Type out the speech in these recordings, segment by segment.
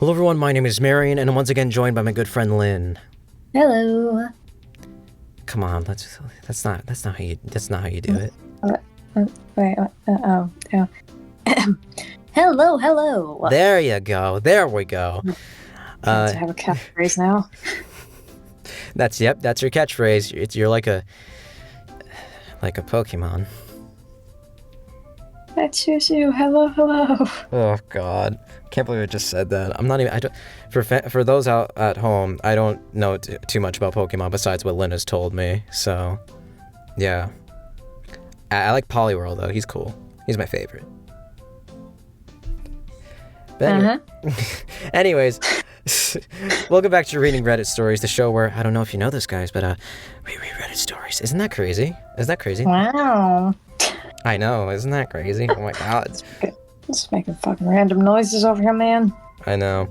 Hello everyone, my name is Marion, and I'm once again joined by my good friend Lynn. Hello. Come on, that's not how you do it. Wait, oh. Hello. There you go. There we go. I have a catchphrase now. That's your catchphrase. You're like a Pokemon. That's you. Hello. Oh God, can't believe I just said that. I'm not even. For those out at home, I don't know too much about Pokemon besides what Lynn has told me. So, yeah. I like Poliwhirl though. He's cool. He's my favorite. But anyways, welcome back to Reading Reddit Stories, the show where, I don't know if you know this, guys, but we read Reddit stories. Isn't that crazy? Wow. I know, isn't that crazy? Oh my God. Just making fucking random noises over here, man. I know.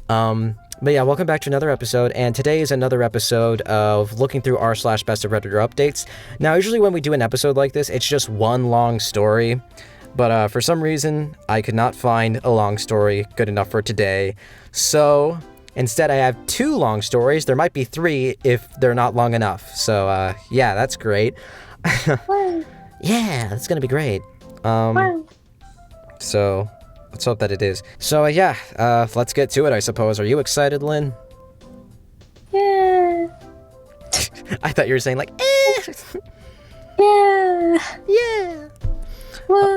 But yeah, welcome back to another episode, and today is another episode of looking through r/BestofRedditorUpdates. Now, usually when we do an episode like this, it's just one long story, but for some reason, I could not find a long story good enough for today, so instead I have two long stories. There might be three if they're not long enough, so yeah, that's great. Yeah, that's gonna be great. So let's hope that it is. So yeah, let's get to it, I suppose. Are you excited, Lynn? Yeah. I thought you were saying like, eh. Yeah. Woo.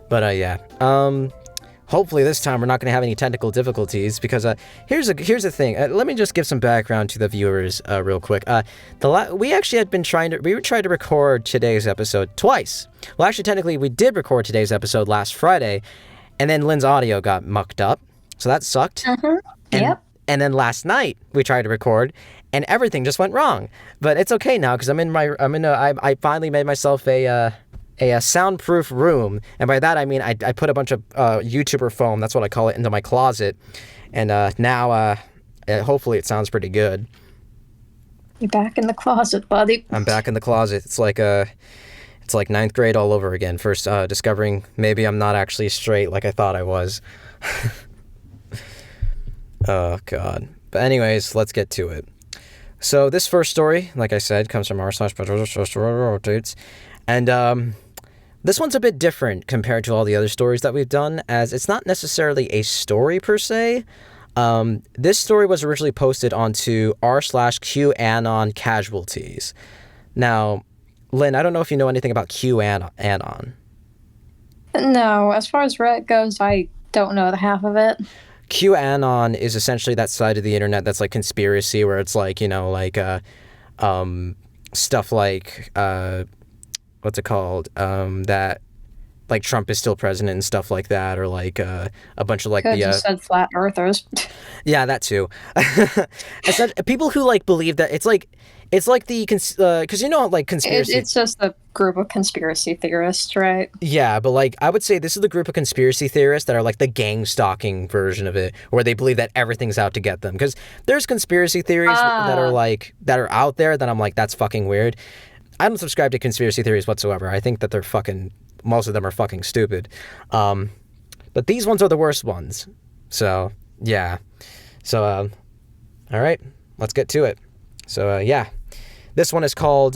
But yeah. Hopefully this time we're not going to have any technical difficulties, because here's the thing. Let me just give some background to the viewers real quick. We actually had been trying to record today's episode twice. Well, actually, technically, we did record today's episode last Friday, and then Lynn's audio got mucked up, so that sucked. Yep. And then last night we tried to record, and everything just went wrong. But it's okay now, because I finally made myself a soundproof room, and by that I mean I put a bunch of YouTuber foam, that's what I call it, into my closet, and now hopefully it sounds pretty good. You're back in the closet, buddy. I'm back in the closet. It's like ninth grade all over again. First discovering maybe I'm not actually straight like I thought I was. Oh God. But anyways, let's get to it. So this first story, like I said, comes from r/BestofRedditorUpdates, and this one's a bit different compared to all the other stories that we've done, as it's not necessarily a story per se. This story was originally posted onto r/QAnon casualties. Now, Lynn, I don't know if you know anything about QAnon. No, as far as Reddit goes, I don't know the half of it. QAnon is essentially that side of the internet that's like conspiracy, where it's like, stuff like, what's it called? That like Trump is still president and stuff like that, or like a bunch of like You said flat earthers. Yeah, that too. People who like believe that it's like the because like conspiracy. It's just a group of conspiracy theorists, right? Yeah, but like I would say this is the group of conspiracy theorists that are like the gang stalking version of it, where they believe that everything's out to get them. Because there's conspiracy theories that are out there that I'm like, that's fucking weird. I don't subscribe to conspiracy theories whatsoever. I think that most of them are fucking stupid. But these ones are the worst ones. So, yeah. So, all right, let's get to it. So, yeah. This one is called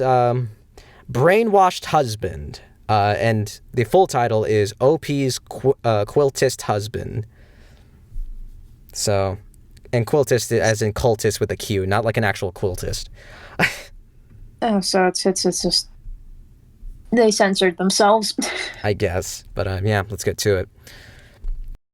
Brainwashed Husband. And the full title is OP's Quiltist Husband. So, and quiltist as in cultist with a Q, not like an actual quiltist. Oh, so it's just they censored themselves. I guess. But yeah, let's get to it.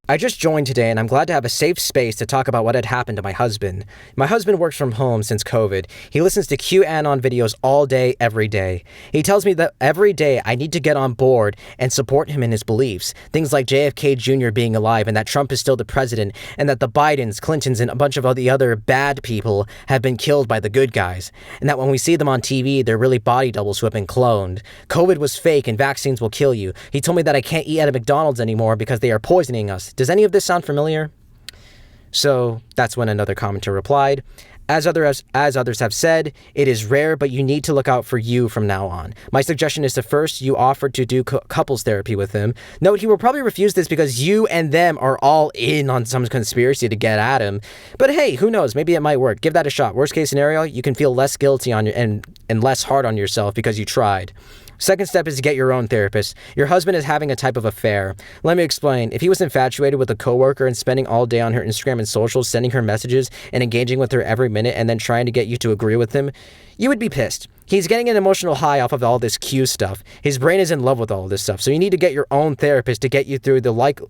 I just joined today, and I'm glad to have a safe space to talk about what had happened to my husband. My husband works from home since COVID. He listens to QAnon videos all day, every day. He tells me that every day I need to get on board and support him in his beliefs. Things like JFK Jr. being alive, and that Trump is still the president, and that the Bidens, Clintons, and a bunch of the other bad people have been killed by the good guys. And that when we see them on TV, they're really body doubles who have been cloned. COVID was fake, and vaccines will kill you. He told me that I can't eat at a McDonald's anymore because they are poisoning us. Does any of this sound familiar? So that's when another commenter replied, As others have said, it is rare, but you need to look out for you from now on. My suggestion is to first you offer to do couples therapy with him. Note, he will probably refuse this because you and them are all in on some conspiracy to get at him. But hey, who knows? Maybe it might work. Give that a shot. Worst case scenario, you can feel less guilty on and less hard on yourself because you tried. Second step is to get your own therapist. Your husband is having a type of affair. Let me explain. If he was infatuated with a coworker and spending all day on her Instagram and socials, sending her messages and engaging with her every minute and then trying to get you to agree with him, you would be pissed. He's getting an emotional high off of all this Q stuff. His brain is in love with all this stuff. So you need to get your own therapist to get you through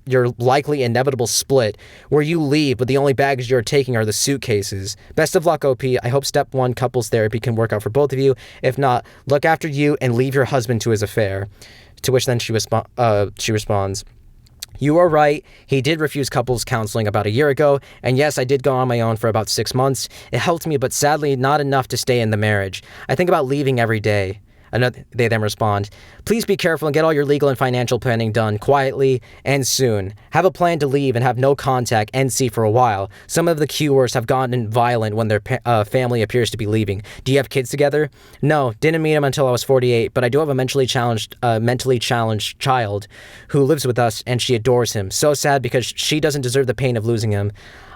your likely inevitable split where you leave, but the only baggage you're taking are the suitcases. Best of luck, OP. I hope step 1 couples therapy can work out for both of you. If not, look after you and leave your husband to his affair. To which then she responds, you are right. He did refuse couples counseling about a year ago, and yes, I did go on my own for about 6 months. It helped me, but sadly not enough to stay in the marriage. I think about leaving every day. They then respond, please be careful and get all your legal and financial planning done quietly and soon. Have a plan to leave and have no contact NC for a while. Some of the Qers have gotten violent when their family appears to be leaving. Do you have kids together? No, didn't meet him until I was 48, but I do have a mentally challenged child who lives with us, and she adores him. So sad because she doesn't deserve the pain of losing him.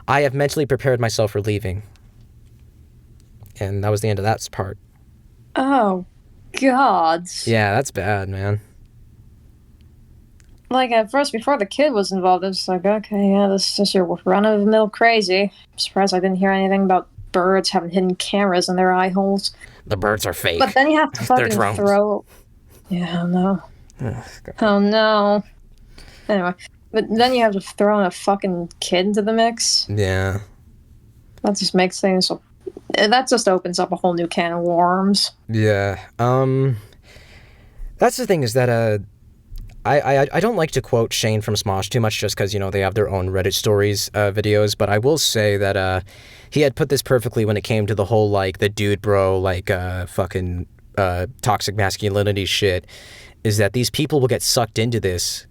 I have mentally prepared myself for leaving. And that was the end of that part. Oh, God. Yeah, that's bad, man. Like, at first, before the kid was involved, it was like, okay, yeah, this is just your run-of-the-mill crazy. I'm surprised I didn't hear anything about birds having hidden cameras in their eye holes. The birds are fake. But then you have to fucking throw... Yeah, no. Oh, no. Anyway, but then you have to throw in a fucking kid into the mix. Yeah. That just makes things... That just opens up a whole new can of worms. Yeah. That's the thing is that I don't like to quote Shane from Smosh too much just because, you know, they have their own Reddit stories videos, but I will say that he had put this perfectly when it came to the whole, like, the dude bro, like, fucking toxic masculinity shit, is that these people will get sucked into this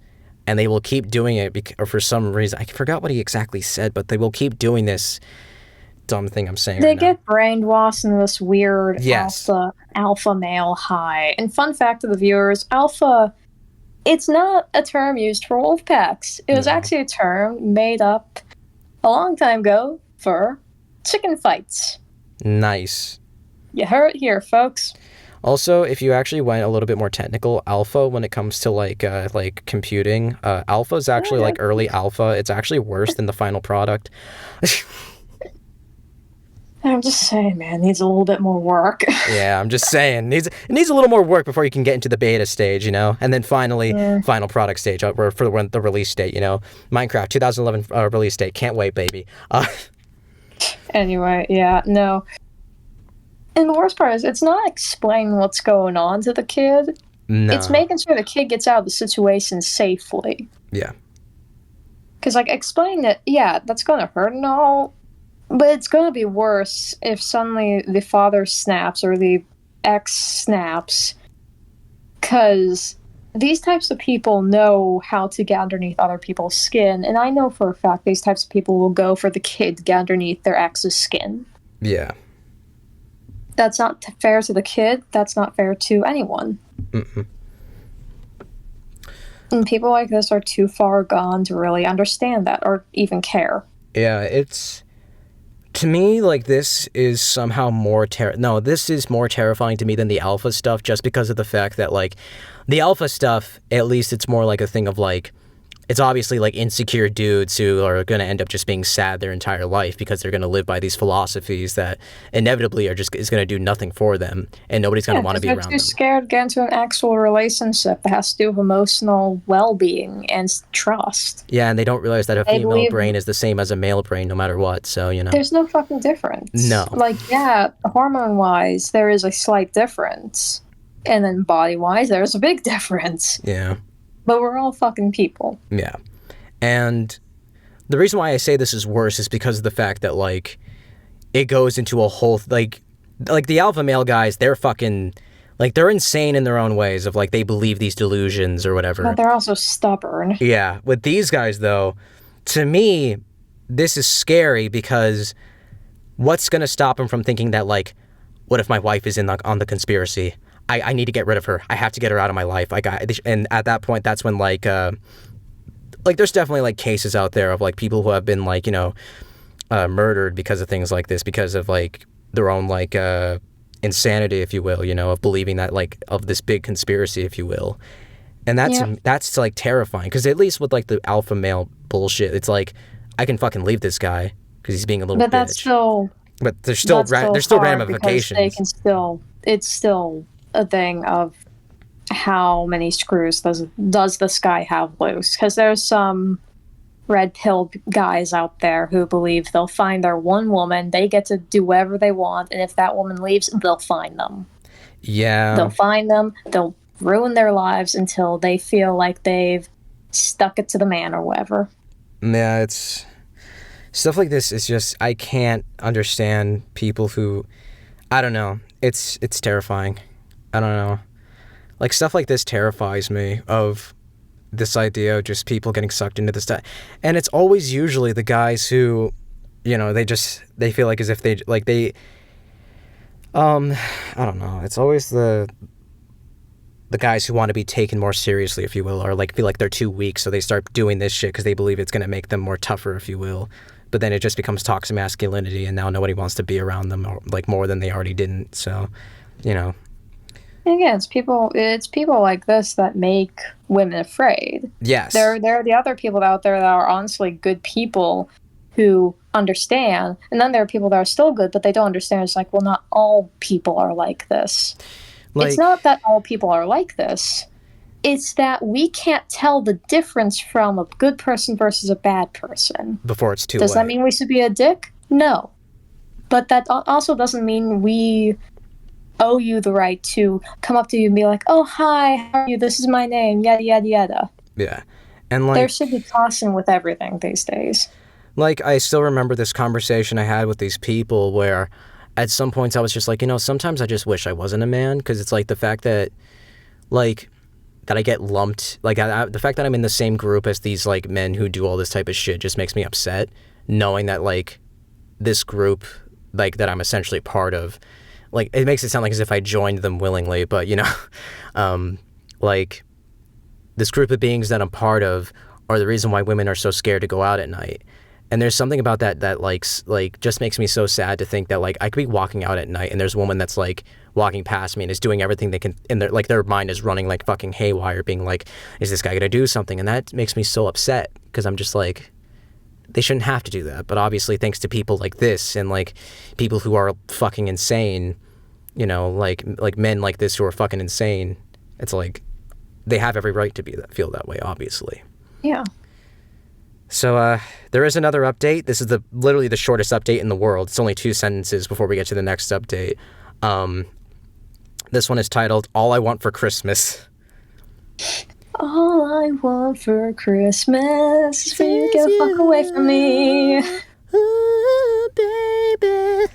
and they will keep doing it or for some reason. I forgot what he exactly said, but they will keep doing this dumb thing I'm saying. They right get now. brainwashed in this weird alpha male high. And fun fact to the viewers, alpha, it's not a term used for wolf packs. It was actually a term made up a long time ago for chicken fights. Nice. You heard it here, folks. Also, if you actually went a little bit more technical, alpha, when it comes to like computing, alpha is actually like early alpha. It's actually worse than the final product. I'm just saying, man, needs a little bit more work. Yeah, I'm just saying, it needs a little more work before you can get into the beta stage, you know, and then finally final product stage for the release date, you know. Minecraft 2011 release date, can't wait, baby. Anyway, yeah, no. And the worst part is, it's not explaining what's going on to the kid. No. It's making sure the kid gets out of the situation safely. Yeah. Because, like, explaining that, yeah, that's going to hurt and all, but it's going to be worse if suddenly the father snaps or the ex snaps. Because these types of people know how to get underneath other people's skin. And I know for a fact these types of people will go for the kid to get underneath their ex's skin. Yeah. That's not fair to the kid. That's not fair to anyone. Mm-mm. And people like this are too far gone to really understand that or even care. Yeah, it's... To me, like, this is somehow more this is more terrifying to me than the alpha stuff, just because of the fact that, like, the alpha stuff, at least it's more like a thing of, like, it's obviously, like, insecure dudes who are going to end up just being sad their entire life because they're going to live by these philosophies that inevitably is going to do nothing for them, and nobody's going to want to be around them. They're too scared to get into an actual relationship that has to do with emotional well-being and trust. Yeah, and they don't realize that a female brain is the same as a male brain no matter what, so, you know. There's no fucking difference. No. Like, yeah, hormone-wise, there is a slight difference. And then body-wise, there's a big difference. Yeah. But we're all fucking people. Yeah. And the reason why I say this is worse is because of the fact that, like, it goes into a whole, like the alpha male guys, they're fucking, like, they're insane in their own ways of, like, they believe these delusions or whatever. But they're also stubborn. Yeah. With these guys, though, to me, this is scary because what's going to stop him from thinking that, like, what if my wife is on the conspiracy? I need to get rid of her. I have to get her out of my life. And at that point, that's when, like, there's definitely, like, cases out there of, like, people who have been, like, murdered because of things like this, because of, like, their own, like, insanity, if you will, of believing that, like, of this big conspiracy, if you will. And that's like, terrifying, because at least with, like, the alpha male bullshit, it's like, I can fucking leave this guy because he's being a little bitch. But there's still ramifications. It's still a thing of how many screws does this guy have loose? Because there's some red pill guys out there who believe they'll find their one woman, they get to do whatever they want, and if that woman leaves, they'll find them. Yeah. They'll find them, they'll ruin their lives until they feel like they've stuck it to the man or whatever. Yeah, it's... Stuff like this is just... I can't understand people who... I don't know. It's terrifying. I don't know. Like, stuff like this terrifies me, of this idea of just people getting sucked into this stuff. And it's always usually the guys who, they feel like as if they, like, they... I don't know. It's always the guys who want to be taken more seriously, if you will, or, like, feel like they're too weak, so they start doing this shit because they believe it's going to make them more tougher, if you will. But then it just becomes toxic masculinity, and now nobody wants to be around them, or, like, more than they already didn't. So, Again, it's people like this that make women afraid. Yes. There are the other people out there that are honestly good people who understand, and then there are people that are still good, but they don't understand. It's like, well, not all people are like this. Like, it's not that all people are like this. It's that we can't tell the difference from a good person versus a bad person. Before it's too late. Does that mean we should be a dick? No. But that also doesn't mean we owe you the right to come up to you and be like, oh, hi, how are you? This is my name, yada, yada, yada. Yeah. And, like... There should be caution with everything these days. Like, I still remember this conversation I had with these people where at some points I was just like, sometimes I just wish I wasn't a man, because it's like the fact that, like... that I get lumped, like, the fact that I'm in the same group as these, like, men who do all this type of shit just makes me upset, knowing that, like, this group, like, that I'm essentially part of, like, it makes it sound like as if I joined them willingly, but, like, this group of beings that I'm part of are the reason why women are so scared to go out at night. And there's something about that like just makes me so sad to think that, like, I could be walking out at night and there's a woman that's, like, walking past me and is doing everything they can, and their mind is running like fucking haywire, being like, is this guy gonna do something? And that makes me so upset, because I'm just like, they shouldn't have to do that. But obviously, thanks to people like this and, like, people who are fucking insane, like men like this who are fucking insane, it's like they have every right to feel that way, obviously. Yeah. So there is another update. This is literally the shortest update in the world. It's only 2 sentences before we get to the next update. This one is titled, All I Want for Christmas. All I want for Christmas is for you to get the fuck away from me. Ooh, baby.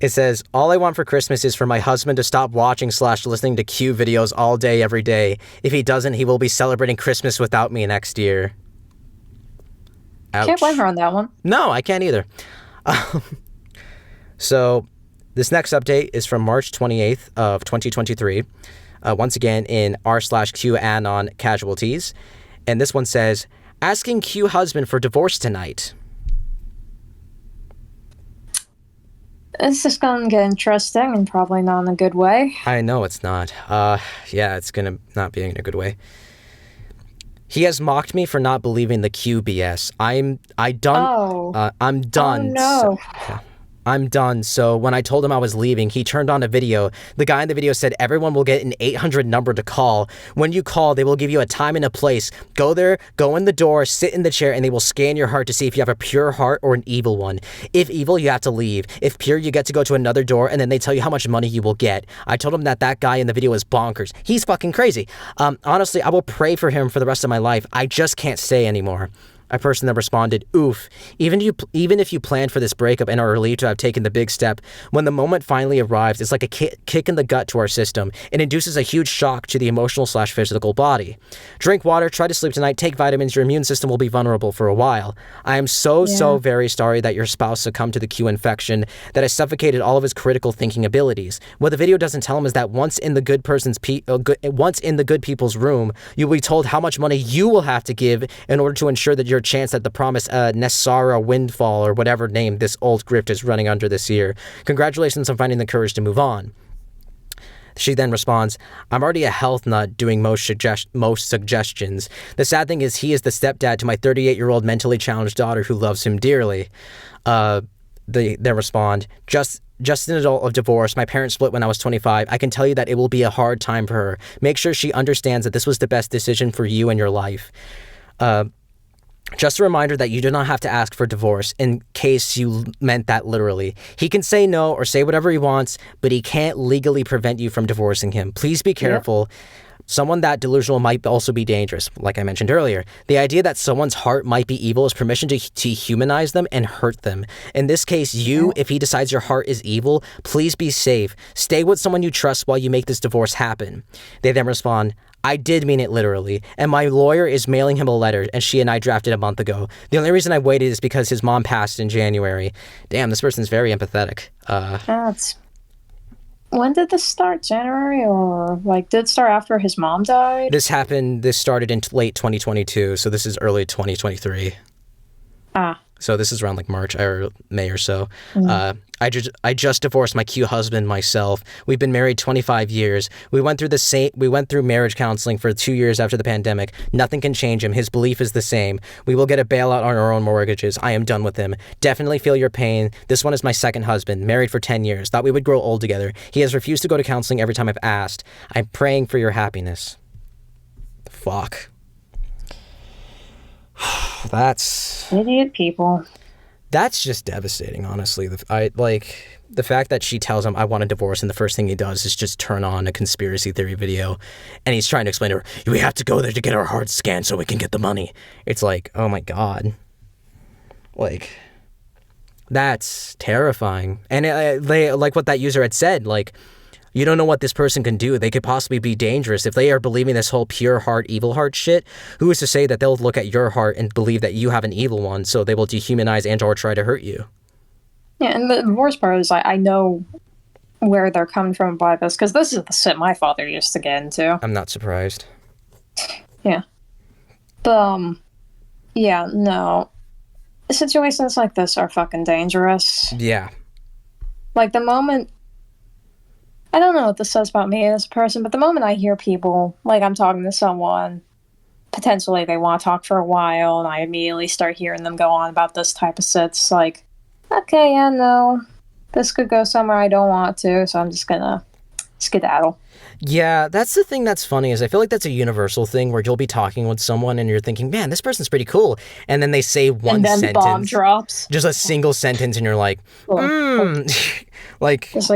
It says, all I want for Christmas is for my husband to stop watching / listening to Q videos all day, every day. If he doesn't, he will be celebrating Christmas without me next year. Ouch. Can't blame her on that one. No, I can't either. So, this next update is from March 28th of 2023. Once again, in r/QAnon casualties. And this one says, asking Q husband for divorce tonight. This is going to get interesting, and probably not in a good way. I know it's not. Yeah, it's going to not be in a good way. He has mocked me for not believing the QBS. I'm done. Oh, no. I'm done. So when I told him I was leaving, he turned on a video. The guy in the video said, everyone will get an 800 number to call. When you call, they will give you a time and a place. Go there, go in the door, sit in the chair, and they will scan your heart to see if you have a pure heart or an evil one. If evil, you have to leave. If pure, you get to go to another door, and then they tell you how much money you will get. I told him that guy in the video is bonkers. He's fucking crazy. Honestly, I will pray for him for the rest of my life. I just can't stay anymore. A person then responded, oof, even if you planned for this breakup and are relieved to have taken the big step, when the moment finally arrives, it's like a kick in the gut to our system. It induces a huge shock to the emotional/physical body. Drink water, try to sleep tonight, take vitamins, your immune system will be vulnerable for a while. I am so very sorry that your spouse succumbed to the Q infection that has suffocated all of his critical thinking abilities. What the video doesn't tell him is that once in the good people's room, you'll be told how much money you will have to give in order to ensure that your chance at the promised Nessara windfall or whatever name this old grift is running under this year. Congratulations on finding the courage to move on. She then responds, I'm already a health nut doing most suggestions. The sad thing is he is the stepdad to my 38-year-old mentally challenged daughter who loves him dearly. They respond, just an adult of divorce. My parents split when I was 25. I can tell you that it will be a hard time for her. Make sure she understands that this was the best decision for you and your life. Just a reminder that you do not have to ask for divorce in case you meant that literally. He can say no or say whatever he wants, but he can't legally prevent you from divorcing him. Please be careful. Yep. Someone that delusional might also be dangerous, like I mentioned earlier. The idea that someone's heart might be evil is permission to humanize them and hurt them. In this case, if he decides your heart is evil, please be safe. Stay with someone you trust while you make this divorce happen. They then respond, I did mean it literally, and my lawyer is mailing him a letter, and she and I drafted a month ago. The only reason I waited is because his mom passed in January. Damn, this person's very empathetic. When did this start? January, or did it start after his mom died? This started in late 2022, so this is early 2023. So this is around March or May or so. I just divorced my Q husband myself. We've been married 25 years. We went through marriage counseling for 2 years after the pandemic. Nothing can change him. His belief is the same. We will get a bailout on our own mortgages. I am done with him. Definitely feel your pain. This one is my second husband, married for 10 years. Thought we would grow old together. He has refused to go to counseling every time I've asked. I'm praying for your happiness. Fuck. That's idiot people. That's just devastating, honestly. The fact that she tells him, I want a divorce, and the first thing he does is just turn on a conspiracy theory video, and he's trying to explain to her, we have to go there to get our hearts scanned so we can get the money. It's oh my God. That's terrifying. And they like what that user had said, you don't know what this person can do. They could possibly be dangerous. If they are believing this whole pure heart, evil heart shit, who is to say that they'll look at your heart and believe that you have an evil one, so they will dehumanize and or try to hurt you? Yeah, and the worst part is I know where they're coming from by this, because this is the shit my father used to get into. I'm not surprised. Yeah. But, yeah, no. Situations like this are fucking dangerous. Yeah. The moment... I don't know what this says about me as a person, but the moment I hear people, I'm talking to someone, potentially they want to talk for a while, and I immediately start hearing them go on about this type of shit, it's okay, yeah, no, this could go somewhere I don't want to, so I'm just gonna skedaddle. Yeah, that's the thing that's funny, is I feel like that's a universal thing where you'll be talking with someone and you're thinking, man, this person's pretty cool, and then they say one sentence. And then bomb drops. Just a single sentence, and you're like, It's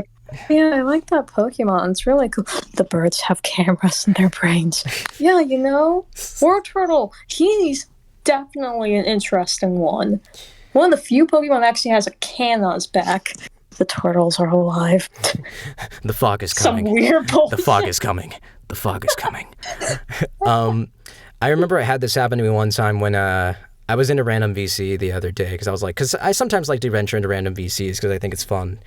yeah, I like that Pokemon. It's really cool. The birds have cameras in their brains. Yeah, War Turtle, he's definitely an interesting one. One of the few Pokemon that actually has a can on his back. The turtles are alive. The fog is coming. Some weird bullshit. The fog is coming. The fog is coming. I remember I had this happen to me one time when I was in a random VC the other day, because I sometimes like to venture into random VCs because I think it's fun.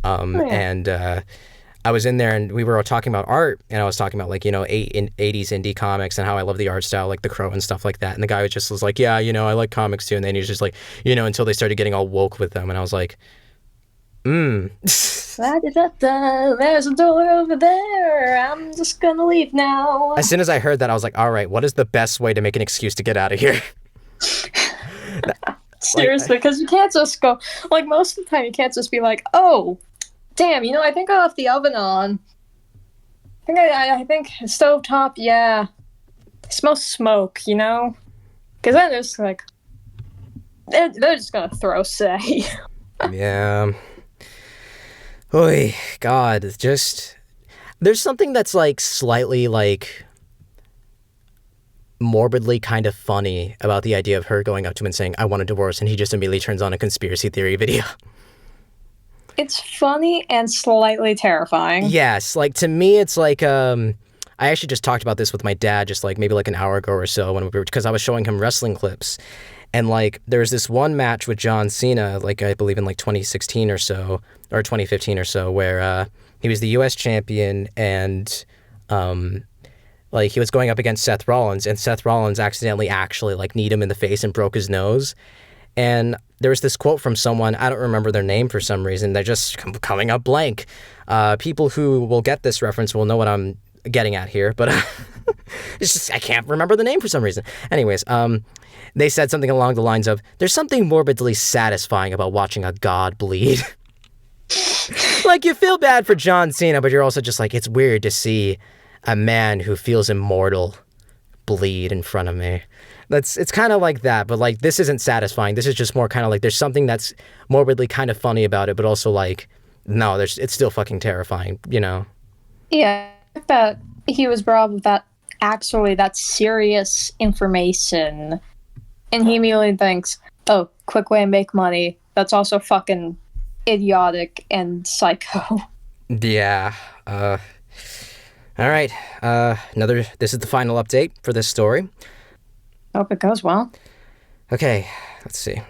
And I was in there and we were talking about art, and I was talking about 80s indie comics and how I love the art style, The Crow and stuff like that. And the guy was like, yeah, I like comics too. And then he was just until they started getting all woke with them. And I was like, There's a door over there. I'm just gonna leave now. As soon as I heard that, I was like, all right, what is the best way to make an excuse to get out of here? Seriously, because you can't just go, most of the time you can't just be oh, damn, I think I left the oven on. I think stovetop, yeah. It smells smoke, Because then it's they're just gonna throw say. Yeah. Oy, God, there's something that's slightly morbidly kind of funny about the idea of her going up to him and saying, I want a divorce, and he just immediately turns on a conspiracy theory video. It's funny and slightly terrifying. Yes, like, to me, it's like, I actually just talked about this with my dad just, like, maybe, like, an hour ago or so, because I was showing him wrestling clips, and, like, there was this one match with John Cena, like, I believe in, like, 2016 or so, or 2015 or so, where, he was the U.S. champion, and, like, he was going up against Seth Rollins, and Seth Rollins accidentally actually, like, kneed him in the face and broke his nose. And there was this quote from someone, I don't remember their name for some reason, they're just coming up blank. People who will get this reference will know what I'm getting at here, but it's just, I can't remember the name for some reason. Anyways, they said something along the lines of, there's something morbidly satisfying about watching a god bleed. Like, you feel bad for John Cena, but you're also just like, it's weird to see a man who feels immortal bleed in front of me. It's kind of like that, but, like, this isn't satisfying. This is just more kind of like, there's something that's morbidly kind of funny about it, but also, like, no, it's still fucking terrifying, you know? Yeah, that he was brought up with that, actually, that serious information, and he immediately thinks, oh, quick way to make money. That's also fucking idiotic and psycho. Yeah, all right, this is the final update for this story. Hope it goes well. Okay, let's see.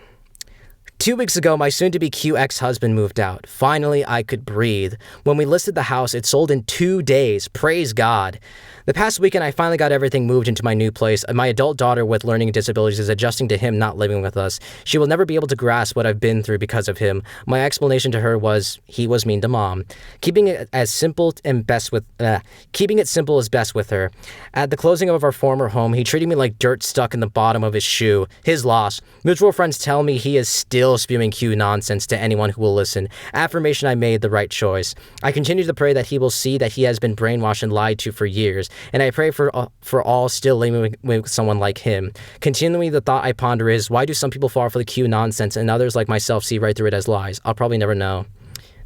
2 weeks ago, my soon-to-be Q ex-husband moved out. Finally, I could breathe. When we listed the house, it sold in 2 days. Praise God. The past weekend, I finally got everything moved into my new place. My adult daughter with learning disabilities is adjusting to him not living with us. She will never be able to grasp what I've been through because of him. My explanation to her was, he was mean to Mom. Keeping it simple is best with her. At the closing of our former home, he treated me like dirt stuck in the bottom of his shoe. His loss. Mutual friends tell me he is still spewing Q nonsense to anyone who will listen. Affirmation I made the right choice. I continue to pray that he will see that he has been brainwashed and lied to for years. And I pray for all still living with someone like him. Continually, the thought I ponder is, why do some people fall for the Q nonsense and others like myself see right through it as lies? I'll probably never know.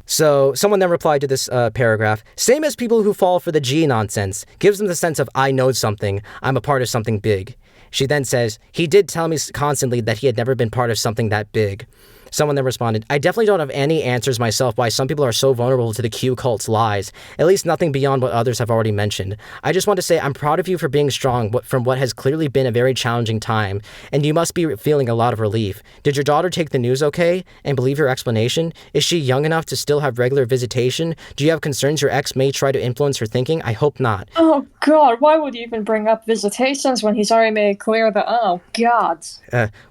So someone then replied to this paragraph, same as people who fall for the G nonsense. Gives them the sense of, I know something. I'm a part of something big. She then says, he did tell me constantly that he had never been part of something that big. Someone then responded, I definitely don't have any answers myself why some people are so vulnerable to the Q cult's lies, at least nothing beyond what others have already mentioned. I just want to say I'm proud of you for being strong from what has clearly been a very challenging time, and you must be feeling a lot of relief. Did your daughter take the news okay and believe your explanation? Is she young enough to still have regular visitation? Do you have concerns your ex may try to influence her thinking? I hope not. Oh God, why would you even bring up visitations when he's already made it clear that, oh God.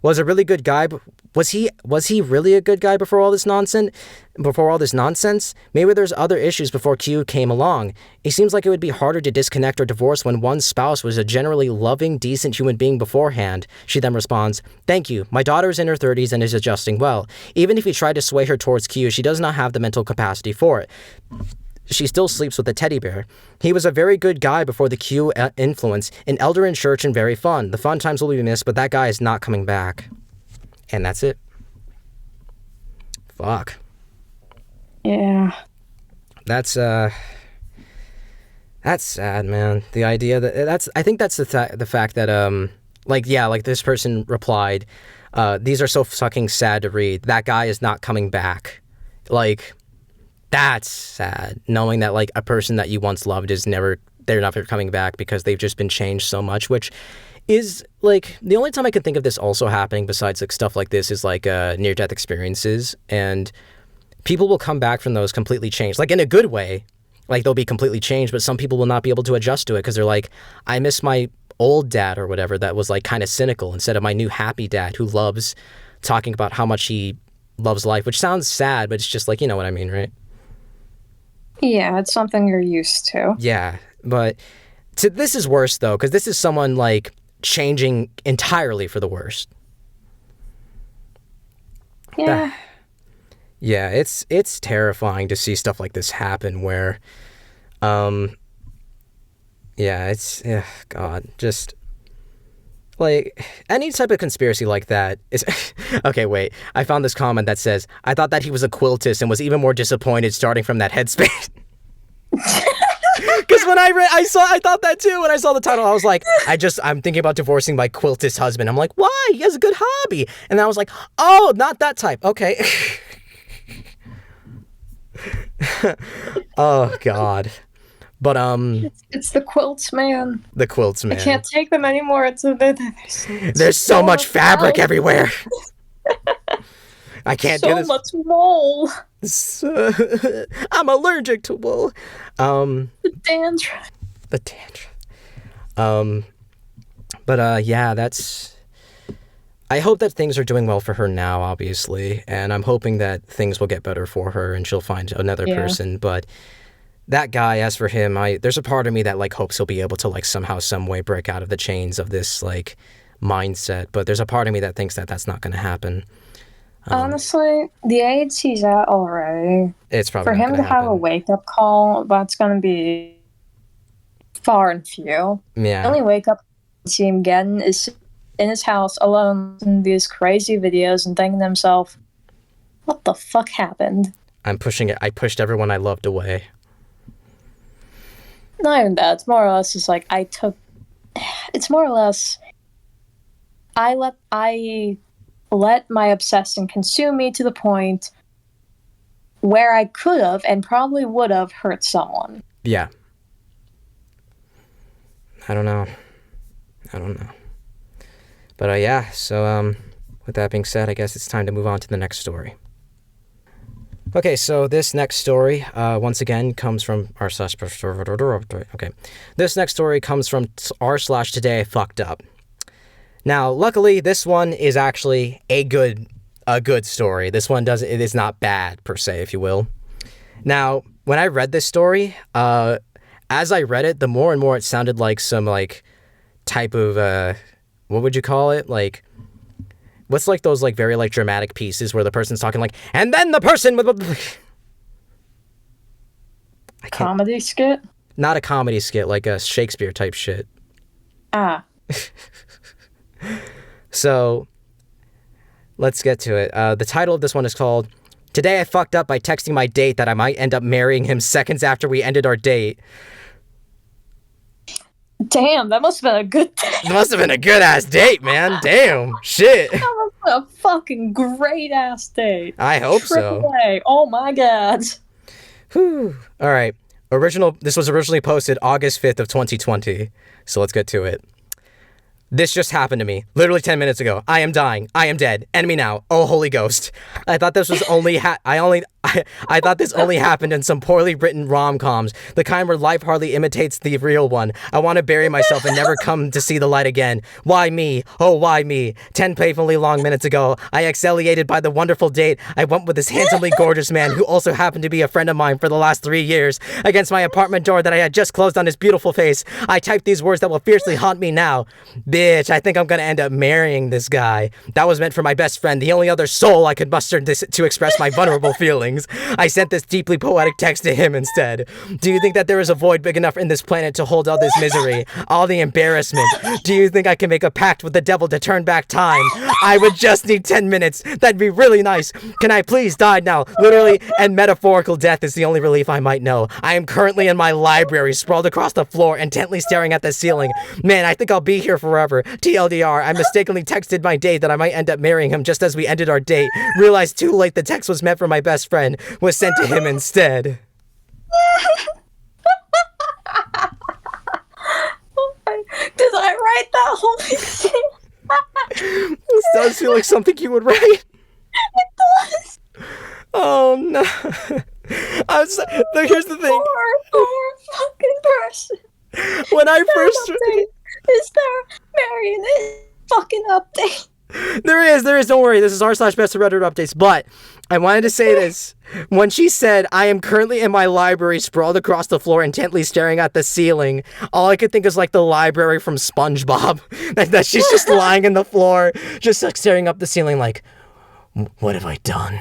Was a really good guy, but was he really a good guy before all this nonsense? Maybe there's other issues before Q came along. It seems like it would be harder to disconnect or divorce when one's spouse was a generally loving, decent human being beforehand. She then responds, thank you. My daughter is in her 30s and is adjusting well. Even if you try to sway her towards Q, she does not have the mental capacity for it. She still sleeps with a teddy bear. He was a very good guy before the Q influence, an elder in church and very fun. The fun times will be missed, but that guy is not coming back. And that's it. Fuck. Yeah. That's sad, man. The idea that I think that's the fact that like this person replied, these are so fucking sad to read. That guy is not coming back. Like, that's sad. Knowing that, like, a person that you once loved they're not coming back because they've just been changed so much, which is, like, the only time I can think of this also happening besides, like, stuff like this is, like, near-death experiences, and people will come back from those completely changed, like, in a good way, like, they'll be completely changed, but some people will not be able to adjust to it because they're like, I miss my old dad or whatever that was, like, kind of cynical instead of my new happy dad who loves talking about how much he loves life, which sounds sad, but it's just, like, you know what I mean, right? Yeah, it's something you're used to. Yeah, but this is worse, though, because this is someone, like, changing entirely for the worst. Yeah. Yeah, it's terrifying to see stuff like this happen where, God, just, like, any type of conspiracy like that is, okay, wait, I found this comment that says, I thought that he was a quiltist and was even more disappointed starting from that headspace. Because when I thought that too. When I saw the title, I was like, I'm thinking about divorcing my quiltist husband. I'm like, why? He has a good hobby. And then I was like, oh, not that type. Okay. Oh God. But it's the quilts, man. The quilts, man. I can't take them anymore. There's so much fabric everywhere. I can't do this. So much wool. I'm allergic to wool. The dandruff. But yeah, that's. I hope that things are doing well for her now, obviously, and I'm hoping that things will get better for her and she'll find another person. But that guy, as for him, there's a part of me that like hopes he'll be able to like somehow, some way break out of the chains of this like mindset. But there's a part of me that thinks that that's not going to happen. Honestly, the age he's at already, it's probably for him to have a wake-up call, that's going to be far and few. Yeah. The only wake-up I see him getting is in his house alone in these crazy videos and thinking to himself, what the fuck happened? I'm pushing it. I pushed everyone I loved away. Not even that. It's more or less just like it's more or less I let my obsession consume me to the point where I could have and probably would have hurt someone. Yeah. I don't know. But yeah, so with that being said, I guess it's time to move on to the next story. Okay, so this next story, once again, comes from okay. This next story comes from r/today I fucked up. Now, luckily, this one is actually a good story. This one it is not bad, per se, if you will. Now, when I read this story, as I read it, the more and more it sounded like some, like, type of, what would you call it? Like, what's, like, those, like, very, like, dramatic pieces where the person's talking, like, and then the person with... Comedy skit? Not a comedy skit, like a Shakespeare type shit. Ah. So, let's get to it. The title of this one is called, Today I Fucked Up by Texting My Date That I Might End Up Marrying Him Seconds After We Ended Our Date. Damn, that must have been a good date. It must have been a good-ass date, man. Damn. Shit. That must have been a fucking great-ass date. I hope so. AAA. Oh my god. Whew. All right. This was originally posted August 5th of 2020. So let's get to it. This just happened to me, literally 10 minutes ago. I am dying. I am dead. Enemy now. Oh, Holy Ghost. I thought this was only I thought this only happened in some poorly written rom-coms, the kind where life hardly imitates the real one. I want to bury myself and never come to see the light again. Why me? Oh, why me? 10 painfully long minutes ago, I exhilarated by the wonderful date. I went with this handsomely gorgeous man who also happened to be a friend of mine for the last 3 years. Against my apartment door that I had just closed on his beautiful face, I typed these words that will fiercely haunt me now. Bitch, I think I'm gonna end up marrying this guy. That was meant for my best friend, the only other soul I could muster to express my vulnerable feelings. I sent this deeply poetic text to him instead. Do you think that there is a void big enough in this planet to hold all this misery, all the embarrassment? Do you think I can make a pact with the devil to turn back time? I would just need 10 minutes. That'd be really nice. Can I please die now? Literally and metaphorical death is the only relief I might know. I am currently in my library, sprawled across the floor, intently staring at the ceiling. Man, I think I'll be here forever. TLDR, I mistakenly texted my date that I might end up marrying him just as we ended our date. Realized too late the text was meant for my best friend. Was sent to him instead. Did I write that whole thing? This does feel like something you would write. It does. Oh no. Here's the thing. Poor fucking person. When I first... Is there Marion fucking update? There is, don't worry, this is r/BestofRedditorUpdates, but I wanted to say this. When she said, I am currently in my library, sprawled across the floor, intently staring at the ceiling, all I could think is like the library from SpongeBob. that she's just lying in the floor, just like staring up the ceiling like, what have I done?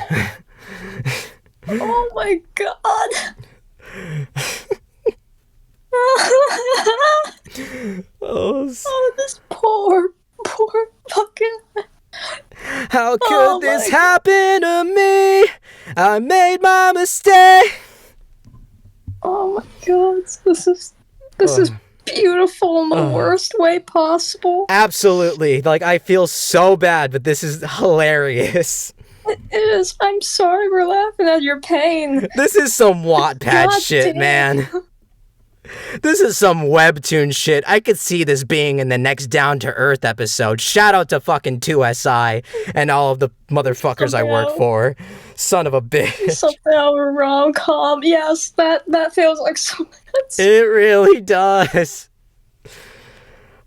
Oh my god. Oh, this poor fucking... How could this happen to me? I made my mistake. Oh my god, this is beautiful in the worst way possible. Absolutely. Like, I feel so bad, but this is hilarious. It is. I'm sorry we're laughing at your pain. This is some Wattpad shit, man. This is some webtoon shit. I could see this being in the next Down to Earth episode. Shout out to fucking 2SI and all of the motherfuckers I work for. Son of a bitch. Something out of a rom-com. Yes, that feels like so much. It really does.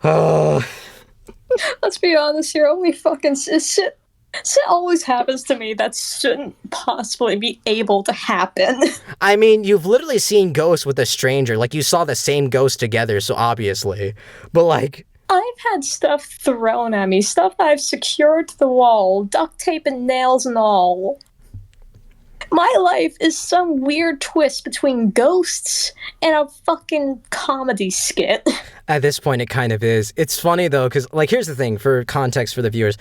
Oh. Let's be honest here. Only fucking shit always happens to me that shouldn't possibly be able to happen. I mean, you've literally seen ghosts with a stranger. Like, you saw the same ghost together, so obviously. But, like... I've had stuff thrown at me. Stuff that I've secured to the wall. Duct tape and nails and all. My life is some weird twist between ghosts and a fucking comedy skit. At this point, it kind of is. It's funny, though, because, like, here's the thing, for context for the viewers.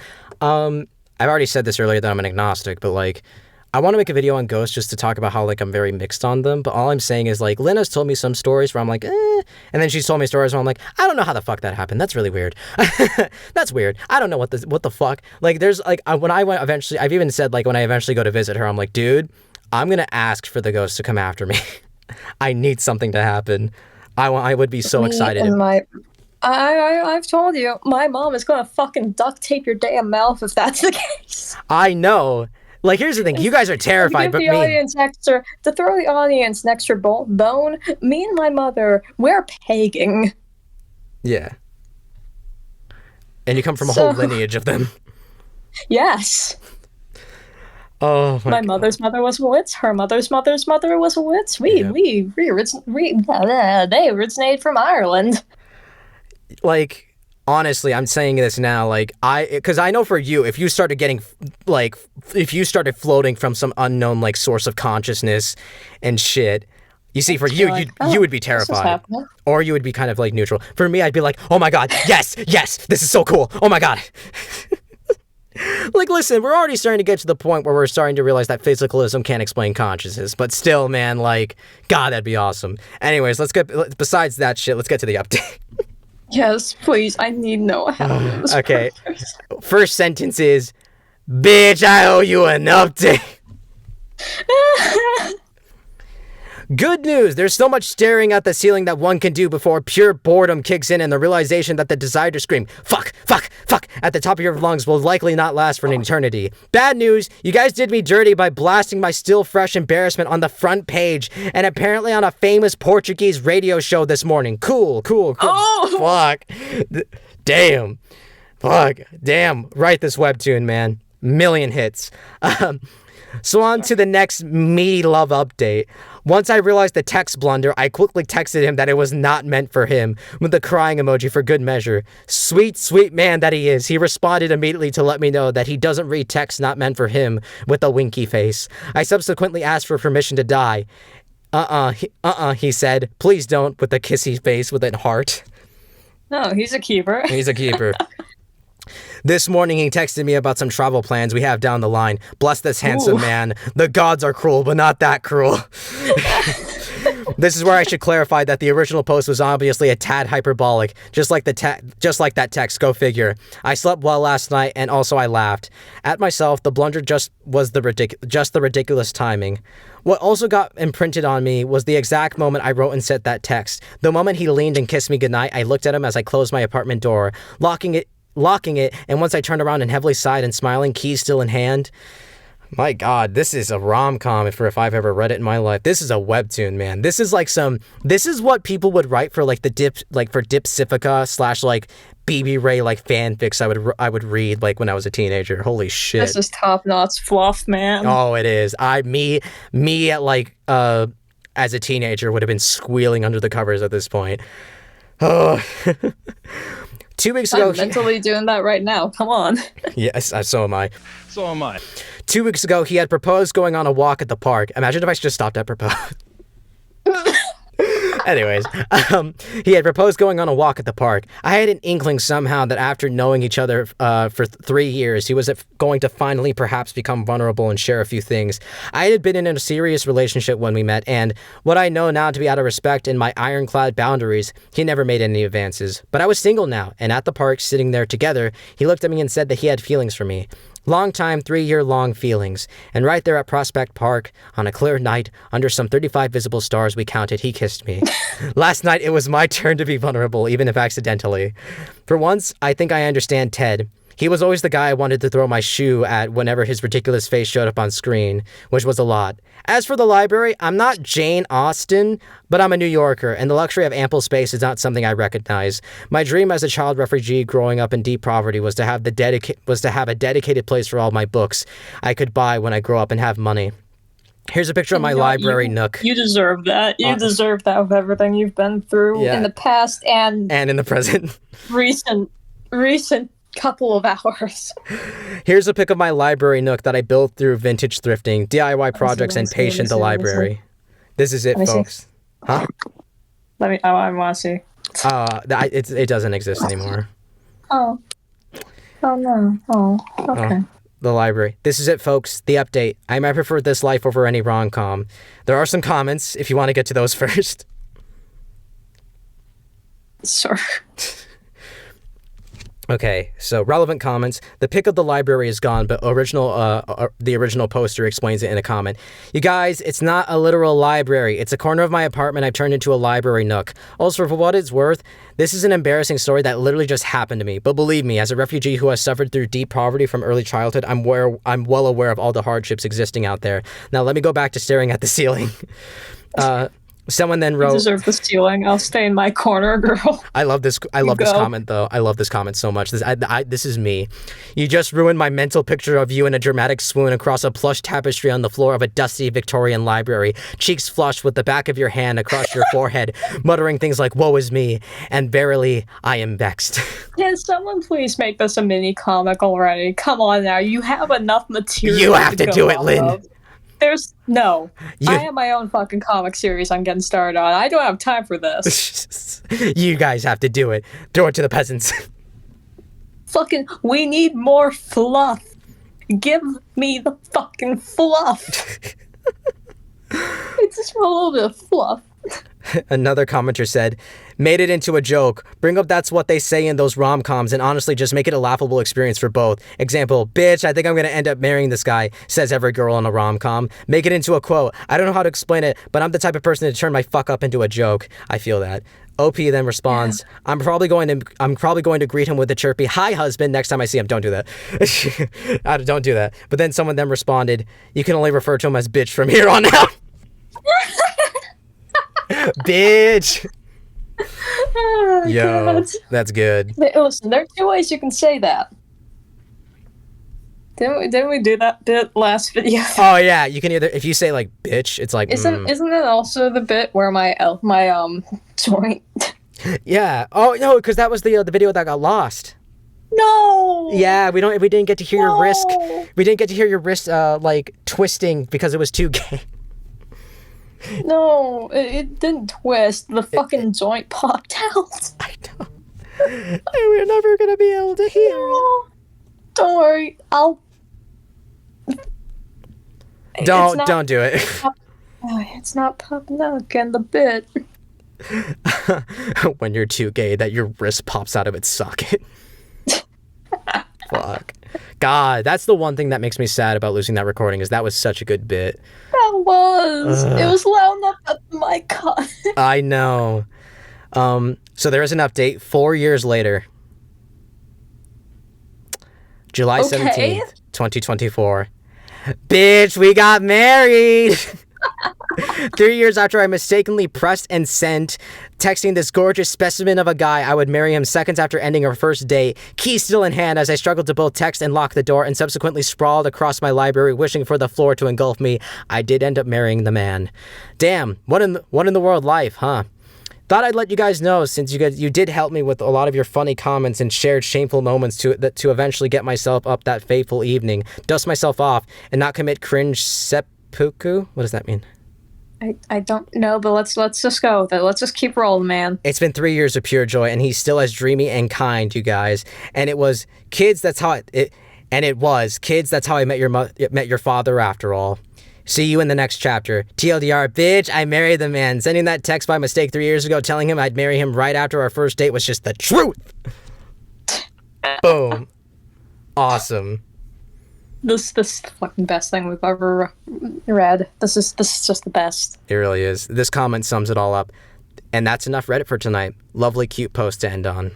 I've already said this earlier that I'm an agnostic, but, like, I want to make a video on ghosts just to talk about how, like, I'm very mixed on them, but all I'm saying is, like, Linn has told me some stories where I'm like, and then she's told me stories where I'm like, I don't know how the fuck that happened. That's really weird. That's weird. I don't know what the fuck. Like, there's, like, when I went eventually, I've even said, like, when I eventually go to visit her, I'm like, dude, I'm gonna ask for the ghost to come after me. I need something to happen. I would be so excited. I've told you, my mom is gonna fucking duct tape your damn mouth if that's the case. I know. Like, here's the thing. You guys are terrified, but me... To throw the audience an extra bone, me and my mother, we're pegging. Yeah. And you come from a whole lineage of them. Yes. Oh, my God. Mother's mother was a witch. Her mother's mother's mother was a witch. They originated from Ireland. Like, honestly, I'm saying this now, like, because I know for you, if you started floating from some unknown, like, source of consciousness and shit, you see, for you, like, you would be terrified. Or you would be kind of, like, neutral. For me, I'd be like, oh my God, yes, this is so cool, oh my God. Like, listen, we're already starting to get to the point where we're starting to realize that physicalism can't explain consciousness, but still, man, like, God, that'd be awesome. Anyways, besides that shit, let's get to the update. Yes, please. I need to know what happened. Okay. First sentence is, bitch, I owe you an update. Good news. There's so much staring at the ceiling that one can do before pure boredom kicks in and the realization that the desire to scream, fuck, fuck, fuck, at the top of your lungs will likely not last for an eternity. Bad news. You guys did me dirty by blasting my still fresh embarrassment on the front page and apparently on a famous Portuguese radio show this morning. Cool. Oh! Fuck. Damn. Fuck. Damn. Write this webtoon, man. Million hits. So on to the next meaty love update. Once I realized the text blunder, I quickly texted him that it was not meant for him, with a crying emoji for good measure. Sweet, sweet man that he is, he responded immediately to let me know that he doesn't read texts not meant for him, with a winky face. I subsequently asked for permission to die. He said, please don't, with a kissy face with a heart. No, he's a keeper. He's a keeper. This morning, he texted me about some travel plans we have down the line. Bless this handsome man. The gods are cruel, but not that cruel. This is where I should clarify that the original post was obviously a tad hyperbolic, just like that text. Go figure. I slept well last night, and also I laughed at myself. The blunder just the ridiculous timing. What also got imprinted on me was the exact moment I wrote and sent that text. The moment he leaned and kissed me goodnight, I looked at him as I closed my apartment door, locking it, and once I turned around and heavily sighed and smiling, keys still in hand. My God, this is a rom-com if I've ever read it in my life. This is a webtoon, man. This is what people would write for, like, for Dipsifica / like BB Ray, like, fanfics I would read, like, when I was a teenager. Holy shit. This is top-notch fluff, man. Oh, it is. Me at, like, as a teenager would have been squealing under the covers at this point. Oh. 2 weeks ago... I'm mentally doing that right now. Come on. Yes, so am I. 2 weeks ago, he had proposed going on a walk at the park. Imagine if I just stopped at propose. Anyways, he had proposed going on a walk at the park. I had an inkling somehow that after knowing each other for 3 years, he was going to finally perhaps become vulnerable and share a few things. I had been in a serious relationship when we met, and what I know now to be out of respect and my ironclad boundaries, he never made any advances. But I was single now, and at the park, sitting there together, he looked at me and said that he had feelings for me. Long time, 3-year-long feelings. And right there at Prospect Park, on a clear night, under some 35 visible stars we counted, he kissed me. Last night, it was my turn to be vulnerable, even if accidentally. For once, I think I understand Ted. He was always the guy I wanted to throw my shoe at whenever his ridiculous face showed up on screen, which was a lot. As for the library, I'm not Jane Austen, but I'm a New Yorker, and the luxury of ample space is not something I recognize. My dream as a child refugee growing up in deep poverty was to have a dedicated place for all my books I could buy when I grow up and have money. Here's a picture of my library nook. You deserve that. You deserve that with everything you've been through in the past and in the present. recent couple of hours. Here's a pic of my library nook that I built through vintage thrifting, DIY projects, and patient the library. This is it, folks. Huh? I want to see. It doesn't exist anymore. Oh no. Oh, okay. The library. This is it, folks. The update. I might prefer this life over any rom-com. There are some comments, if you want to get to those first. Sure. Okay, so relevant comments. The pic of the library is gone, but the original poster explains it in a comment. You guys, it's not a literal library. It's a corner of my apartment I've turned into a library nook. Also, for what it's worth, this is an embarrassing story that literally just happened to me. But believe me, as a refugee who has suffered through deep poverty from early childhood, I'm well aware of all the hardships existing out there. Now, let me go back to staring at the ceiling. Someone then wrote, "You deserve the ceiling. I'll stay in my corner, girl." I love this comment though. I love this comment so much. This is me. You just ruined my mental picture of you in a dramatic swoon across a plush tapestry on the floor of a dusty Victorian library, cheeks flushed with the back of your hand across your forehead, muttering things like "woe is me" and "verily I am vexed." Can someone please make this a mini comic already? Come on now, you have enough material. You have to do it, Lynn. I have my own fucking comic series I'm getting started on. I don't have time for this. You guys have to do it. Throw it to the peasants. We need more fluff. Give me the fucking fluff. It's just a little bit of fluff. Another commenter said, made it into a joke. Bring up that's what they say in those rom-coms and honestly just make it a laughable experience for both. Example, bitch, I think I'm gonna end up marrying this guy, says every girl in a rom-com. Make it into a quote. I don't know how to explain it, but I'm the type of person to turn my fuck up into a joke. I feel that. OP then responds, I'm probably going to greet him with a chirpy, hi husband, next time I see him. Don't do that. Don't do that. But then someone then responded, you can only refer to him as bitch from here on out. Bitch. Oh, yo, God. That's good. Listen, there are 2 ways you can say that. Didn't we do that bit last video? Oh yeah, you can either, if you say like bitch, it's like isn't it also the bit where my joint? Yeah. Oh no, because that was the video that got lost. No. Yeah, we didn't get to hear your wrist. We didn't get to hear your wrist like twisting because it was too gay. No, it didn't twist. The fucking joint popped out. I know. We're never gonna be able to hear it. Don't worry, Don't do it. It's not popping out again. The bit. When you're too gay, that your wrist pops out of its socket. Fuck. God, that's the one thing that makes me sad about losing that recording, is that was such a good bit. That was. It was loud enough that the mic caught it. I know. So there is an update 4 years later. July 17th, 2024. Bitch, we got married! 3 years after I mistakenly pressed and sent, texting this gorgeous specimen of a guy, I would marry him seconds after ending our first date, key still in hand as I struggled to both text and lock the door and subsequently sprawled across my library wishing for the floor to engulf me. I did end up marrying the man. Damn, what in the world life, huh? Thought I'd let you guys know, since you did help me with a lot of your funny comments and shared shameful moments to eventually get myself up that fateful evening, dust myself off, and not commit cringe seppuku? What does that mean? I don't know, but let's just go with it. Let's just keep rolling, man. It's been 3 years of pure joy, and he's still as dreamy and kind, you guys. And it was kids. That's how it was kids. That's how I met your father. After all, see you in the next chapter. TLDR, bitch. I married the man. Sending that text by mistake 3 years ago, telling him I'd marry him right after our first date was just the truth. Boom. Awesome. This fucking best thing we've ever read. This is just the best. It really is. This comment sums it all up. And that's enough Reddit for tonight. Lovely, cute post to end on.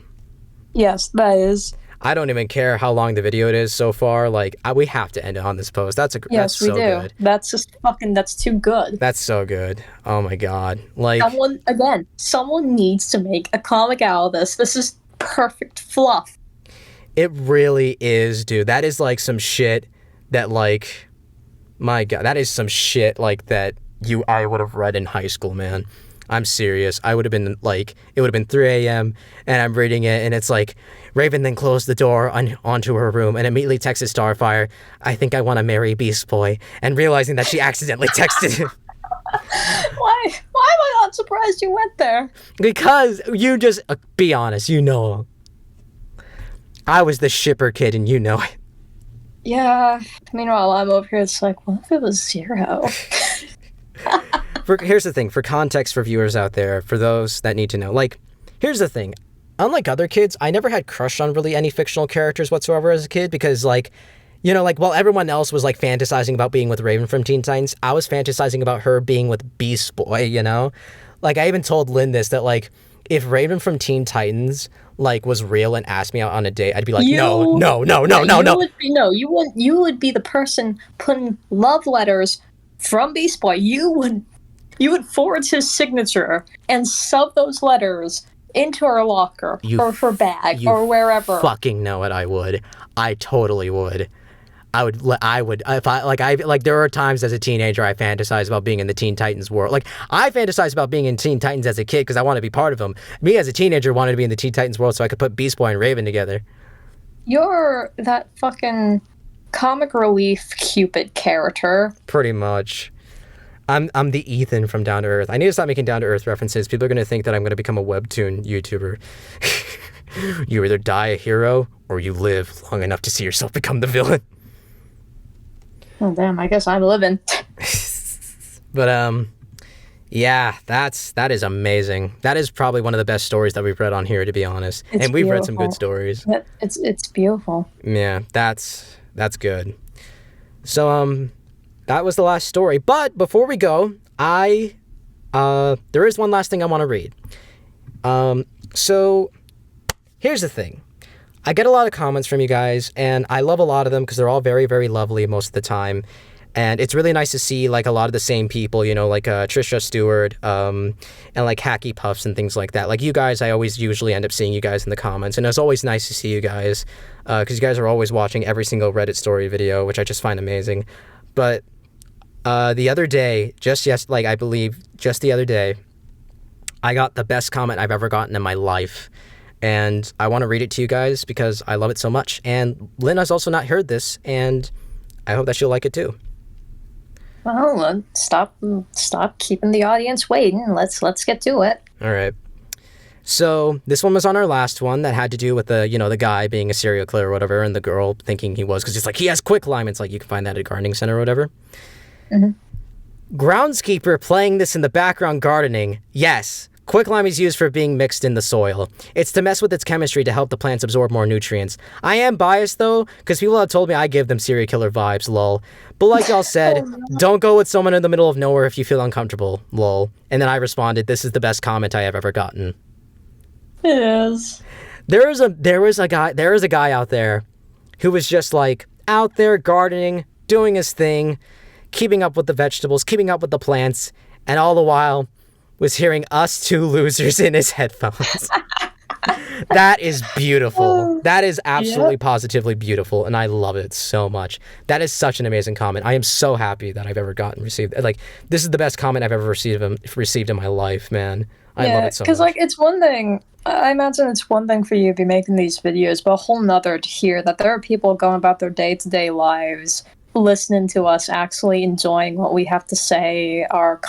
Yes, that is. I don't even care how long the video it is so far. Like, we have to end it on this post. That's so good. That's just that's too good. That's so good. Oh my god. Like, someone needs to make a comic out of this. This is perfect fluff. It really is, dude. That is like some shit that, like, my god, that is some shit like that I would have read in high school, man. I'm serious. I would have been like, it would have been 3 a.m. and I'm reading it, and it's like, Raven then closed the door onto her room and immediately texted Starfire, I think I want to marry Beast Boy, and realizing that she accidentally texted him. Why am I not surprised you went there? Because you just, be honest, you know. I was the shipper kid and you know it. Yeah. Meanwhile, I'm over here, it's like, what if it was 0? Here's the thing, for context for viewers out there, for those that need to know, like, here's the thing. Unlike other kids, I never had crushed on really any fictional characters whatsoever as a kid because, like, you know, like, while everyone else was, like, fantasizing about being with Raven from Teen Titans, I was fantasizing about her being with Beast Boy, you know? Like, I even told Lynn this, that, like, if Raven from Teen Titans, like, was real and asked me out on a date, I'd be like, no. You would be the person putting love letters from Beast Boy. You would forge his signature and shove those letters into her locker or her bag or wherever. Fucking know it, I would. I totally would. I would, if I there are times as a teenager I fantasize about being in the Teen Titans world. Like, I fantasize about being in Teen Titans as a kid because I want to be part of them. Me as a teenager wanted to be in the Teen Titans world so I could put Beast Boy and Raven together. You're that fucking comic relief Cupid character. Pretty much. I'm the Ethan from Down to Earth. I need to stop making Down to Earth references. People are going to think that I'm going to become a webtoon YouTuber. You either die a hero or you live long enough to see yourself become the villain. Oh, damn, I guess I'm living. But, yeah, that is amazing. That is probably one of the best stories that we've read on here, to be honest. And we've read some good stories. It's beautiful. Yeah, that's good. So, that was the last story. But before we go, there is one last thing I want to read. So, here's the thing. I get a lot of comments from you guys, and I love a lot of them because they're all very, very lovely most of the time. And it's really nice to see, like, a lot of the same people, you know, like Trisha Stewart, and, like, Hacky Puffs and things like that. Like, you guys, I always usually end up seeing you guys in the comments, and it's always nice to see you guys, because you guys are always watching every single Reddit story video, which I just find amazing. But the other day, I believe just the other day, I got the best comment I've ever gotten in my life. And I want to read it to you guys because I love it so much. And Lynn has also not heard this, and I hope that she'll like it too. Well, stop keeping the audience waiting. Let's get to it. All right. So this one was on our last one that had to do with the guy being a serial killer or whatever, and the girl thinking he was because it's like he has quicklime. It's like you can find that at a gardening center or whatever. Mm-hmm. Groundskeeper playing this in the background gardening. Yes. Quicklime is used for being mixed in the soil. It's to mess with its chemistry to help the plants absorb more nutrients. I am biased, though, because people have told me I give them serial killer vibes, lol. But like y'all said, don't go with someone in the middle of nowhere if you feel uncomfortable, lol. And then I responded, this is the best comment I have ever gotten. It is. There is a guy out there who was just, like, out there gardening, doing his thing, keeping up with the vegetables, keeping up with the plants, and all the while was hearing us two losers in his headphones. That is beautiful. That is absolutely positively beautiful, and I love it so much. That is such an amazing comment. I am so happy that I've ever received. Like, this is the best comment I've ever received in my life, man. I love it so much. Because, like, it's one thing, I imagine it's one thing for you to be making these videos, but a whole nother to hear that there are people going about their day-to-day lives, listening to us, actually enjoying what we have to say, our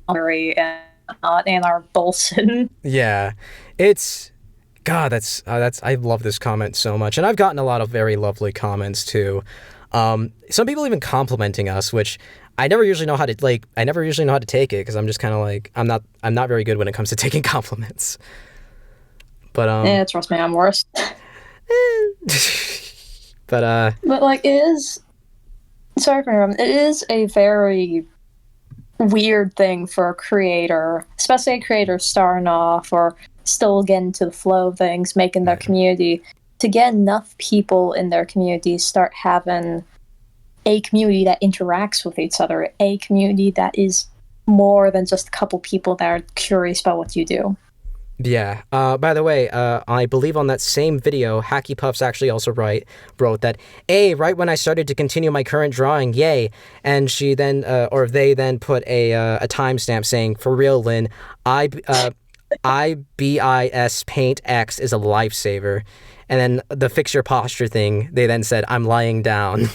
and our Bolson. Yeah, it's God. That's I love this comment so much, and I've gotten a lot of very lovely comments too. Some people even complimenting us, which I never usually know how to I never usually know how to take it because I'm just kind of like I'm not very good when it comes to taking compliments. But Yeah, trust me, I'm worse. but like it is. Sorry for him. It is a very weird thing for a creator, especially a creator starting off or still getting to the flow of things, making their community, to get enough people in their community start having a community that interacts with each other, a community that is more than just a couple people that are curious about what you do. Yeah. By the way, I believe on that same video, Hacky Puffs actually also wrote that, right when I started to continue my current drawing, yay. And she then, or they then put a timestamp saying, for real, Linn, IBIS Paint X is a lifesaver. And then the fix your posture thing, they then said, I'm lying down.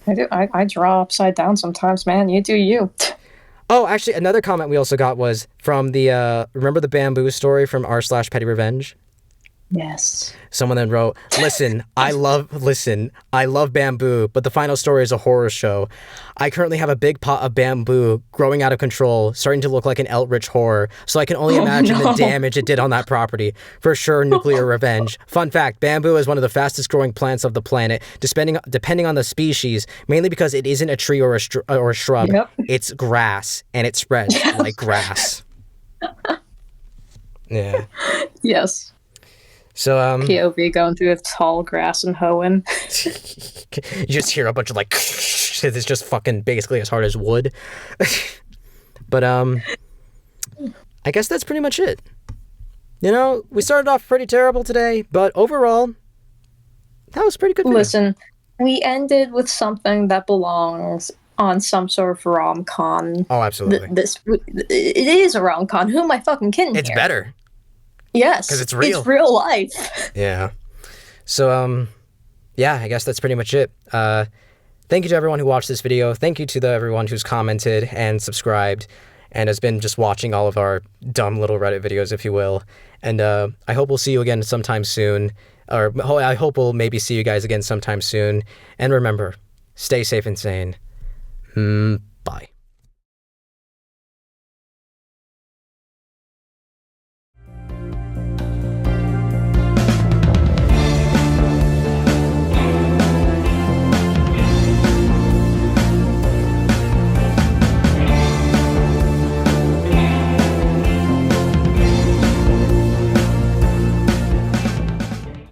I do. I draw upside down sometimes, man. You do you. Oh, actually, another comment we also got was from the, remember the bamboo story from r/Petty Revenge? Yes. Someone then wrote, listen, I love bamboo, but the final story is a horror show. I currently have a big pot of bamboo growing out of control, starting to look like an Eldritch horror, so I can only imagine the damage it did on that property. For sure, nuclear revenge. Fun fact, bamboo is one of the fastest growing plants of the planet, depending on the species, mainly because it isn't a tree or a shrub. Yep. It's grass, and it spreads like grass. Yeah. Yes. So, POV going through the tall grass and hoeing. You just hear a bunch of like, it's just fucking basically as hard as wood. But, I guess that's pretty much it. You know, we started off pretty terrible today, but overall, that was pretty good video. Listen, we ended with something that belongs on some sort of rom-com. Oh, absolutely. It is a rom-com. Who am I fucking kidding It's here? better. Yes. Because it's real. It's real life. Yeah. So, yeah, I guess that's pretty much it. Thank you to everyone who watched this video. Thank you to everyone who's commented and subscribed and has been just watching all of our dumb little Reddit videos, if you will. And I hope we'll see you again sometime soon. Or I hope we'll maybe see you guys again sometime soon. And remember, stay safe and sane. Bye.